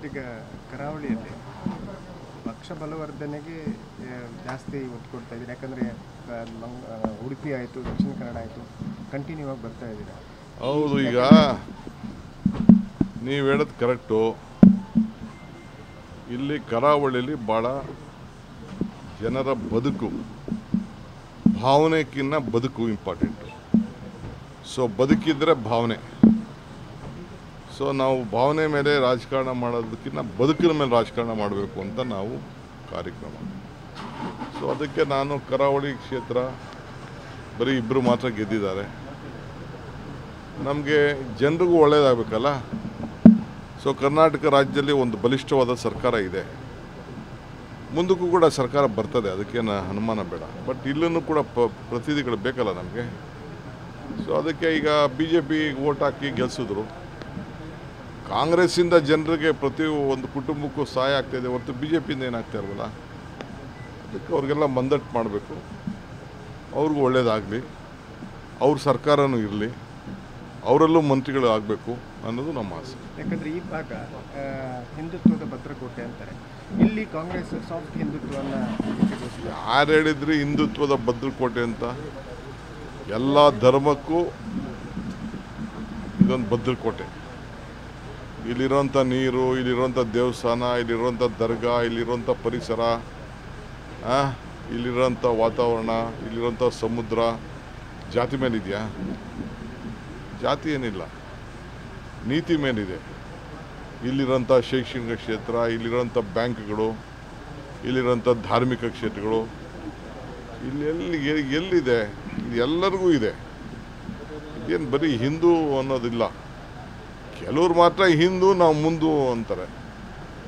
Sir, ಈಗ ಕರಾವಳಿಯಲ್ಲಿ ಪಕ್ಷ ಬಲವರ್ಧನೆಗೆ ಜಾಸ್ತಿ ಒತ್ತು ಕೊಡ್ತಾ ಇದ್ದೀರಿ. ಯಾಕಂದರೆ ಉಡುಪಿ ಆಯಿತು, ದಕ್ಷಿಣ ಕನ್ನಡ ಆಯಿತು, ಕಂಟಿನ್ಯೂ ಆಗಿ ಬರ್ತಾ ಇದ್ದೀರಾ. ಹೌದು, ಈಗ ನೀವು ಹೇಳೋದು ಕರೆಕ್ಟು. ಇಲ್ಲಿ ಕರಾವಳಿಯಲ್ಲಿ ಭಾಳ ಜನರ ಬದುಕು, ಭಾವನೆಗಿನ್ನ ಬದುಕು ಇಂಪಾರ್ಟೆಂಟು. ಸೊ ಬದುಕಿದ್ರೆ ಭಾವನೆ. ಸೊ ನಾವು ಭಾವನೆ ಮೇಲೆ ರಾಜಕಾರಣ ಮಾಡೋದಕ್ಕಿಂತ ಬದುಕಿನ ಮೇಲೆ ರಾಜಕಾರಣ ಮಾಡಬೇಕು ಅಂತ ನಾವು ಕಾರ್ಯಕ್ರಮ. ಸೊ ಅದಕ್ಕೆ ನಾನು ಕರಾವಳಿ ಕ್ಷೇತ್ರ ಬರೀ ಇಬ್ಬರು ಮಾತ್ರ ಗೆದ್ದಿದ್ದಾರೆ. ನಮಗೆ ಜನರಿಗೂ ಒಳ್ಳೆಯದಾಗಬೇಕಲ್ಲ. ಸೊ ಕರ್ನಾಟಕ ರಾಜ್ಯದಲ್ಲಿ ಒಂದು ಬಲಿಷ್ಠವಾದ ಸರ್ಕಾರ ಇದೆ, ಮುಂದಕ್ಕೂ ಕೂಡ ಸರ್ಕಾರ ಬರ್ತದೆ, ಅದಕ್ಕೇನು ಅನುಮಾನ ಬೇಡ. ಬಟ್ ಇಲ್ಲೂ ಕೂಡ ಪ್ರತಿನಿಧಿಗಳು ಬೇಕಲ್ಲ ನಮಗೆ. ಸೊ ಅದಕ್ಕೆ ಈಗ BJP ವೋಟ್ ಹಾಕಿ ಗೆಲ್ಲಿಸಿದ್ರು. ಕಾಂಗ್ರೆಸ್ಸಿಂದ ಜನರಿಗೆ ಪ್ರತಿ ಒಂದು ಕುಟುಂಬಕ್ಕೂ ಸಹಾಯ ಆಗ್ತಾಯಿದೆ ಹೊರತು BJPಯಿಂದ ಏನಾಗ್ತಾ ಇರಲ್ಲ. ಅದಕ್ಕೆ ಅವ್ರಿಗೆಲ್ಲ ಮಂದಟ್ಟು ಮಾಡಬೇಕು, ಅವ್ರಿಗೂ ಒಳ್ಳೇದಾಗಲಿ, ಅವ್ರ ಸರ್ಕಾರನೂ ಇರಲಿ, ಅವರಲ್ಲೂ ಮಂತ್ರಿಗಳು ಆಗಬೇಕು ಅನ್ನೋದು ನಮ್ಮ ಆಸೆ. ಯಾಕಂದರೆ ಈ ಭಾಗ ಹಿಂದುತ್ವದ ಭದ್ರಕೋಟೆ ಅಂತಾರೆ. ಇಲ್ಲಿ ಕಾಂಗ್ರೆಸ್ ಸಾಫ್ಟ್ ಹಿಂದುತ್ವವನ್ನು ಯಾರು ಹೇಳಿದ್ರಿ ಹಿಂದುತ್ವದ ಭದ್ರಕೋಟೆ ಅಂತ? ಎಲ್ಲ ಧರ್ಮಕ್ಕೂ ಇದೊಂದು ಭದ್ರಕೋಟೆ. ಇಲ್ಲಿರೋಂಥ ನೀರು, ಇಲ್ಲಿರೋಂಥ ದೇವಸ್ಥಾನ, ಇಲ್ಲಿರೋಂಥ ದರ್ಗಾ, ಇಲ್ಲಿರೋಂಥ ಪರಿಸರ, ಇಲ್ಲಿರೋಂಥ ವಾತಾವರಣ, ಇಲ್ಲಿರೋಂಥ ಸಮುದ್ರ ಜಾತಿ ಮೇಲಿದೆಯಾ? ಜಾತಿ ಏನಿಲ್ಲ, ನೀತಿ ಮೇಲಿದೆ. ಇಲ್ಲಿರೋಂಥ ಶೈಕ್ಷಣಿಕ ಕ್ಷೇತ್ರ, ಇಲ್ಲಿರೋಂಥ ಬ್ಯಾಂಕ್ಗಳು, ಇಲ್ಲಿರೋಂಥ ಧಾರ್ಮಿಕ ಕ್ಷೇತ್ರಗಳು, ಎಲ್ಲಿದೆ? ಇದು ಎಲ್ಲರಿಗೂ ಇದೆ. ಇದೇನು ಬರೀ ಹಿಂದೂ ಅನ್ನೋದಿಲ್ಲ. ಕೆಲವ್ರು ಮಾತ್ರ ಹಿಂದೂ, ನಾವು ಮುಂದು ಅಂತಾರೆ.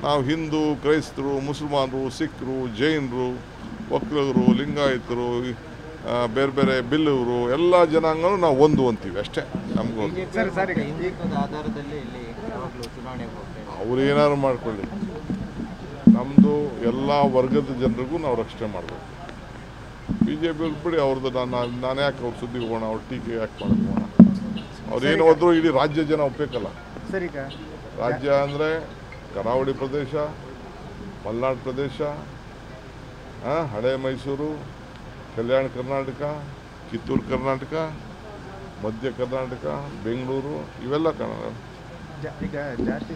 ನಾವು ಹಿಂದೂ, ಕ್ರೈಸ್ತರು, ಮುಸಲ್ಮಾನರು, ಸಿಖ್ರು, ಜೈನರು, ಒಕ್ಕಲಿಗರು, ಲಿಂಗಾಯತರು, ಬೇರೆ ಬೇರೆ ಬಿಲ್ಲವರು, ಎಲ್ಲ ಜನಾಂಗನೂ ನಾವು ಒಂದು ಅಂತೀವಿ ಅಷ್ಟೇ. ನಮಗೂ ಅವ್ರು ಏನಾದ್ರು ಮಾಡ್ಕೊಳ್ಳಿ, ನಮ್ಮದು ಎಲ್ಲ ವರ್ಗದ ಜನರಿಗೂ ನಾವು ರಕ್ಷಣೆ ಮಾಡಬೇಕು. BJP ಬಿಡಿ, ಅವ್ರದ್ದು ನಾನು ಯಾಕೆ ಅವ್ರ ಸುದ್ದಿ ಹೋಗೋಣ, ಅವ್ರ ಟೀಕೆ ಯಾಕೆ ಮಾಡೋಣ? ಅವ್ರೇನು ಹೋದ್ರು ಇಡೀ ರಾಜ್ಯ ಜನ ಒಪ್ಪಬೇಕಲ್ಲ. ಸರಿ, ರಾಜ್ಯ ಅಂದರೆ ಕರಾವಳಿ ಪ್ರದೇಶ, ಮಲೆನಾಡು ಪ್ರದೇಶ, ಹಳೆ ಮೈಸೂರು, ಕಲ್ಯಾಣ ಕರ್ನಾಟಕ, ಕಿತ್ತೂರು ಕರ್ನಾಟಕ, ಮಧ್ಯ ಕರ್ನಾಟಕ, ಬೆಂಗಳೂರು, ಇವೆಲ್ಲ ಕನ್ನಡ. ಈಗ ಜಾಸ್ತಿ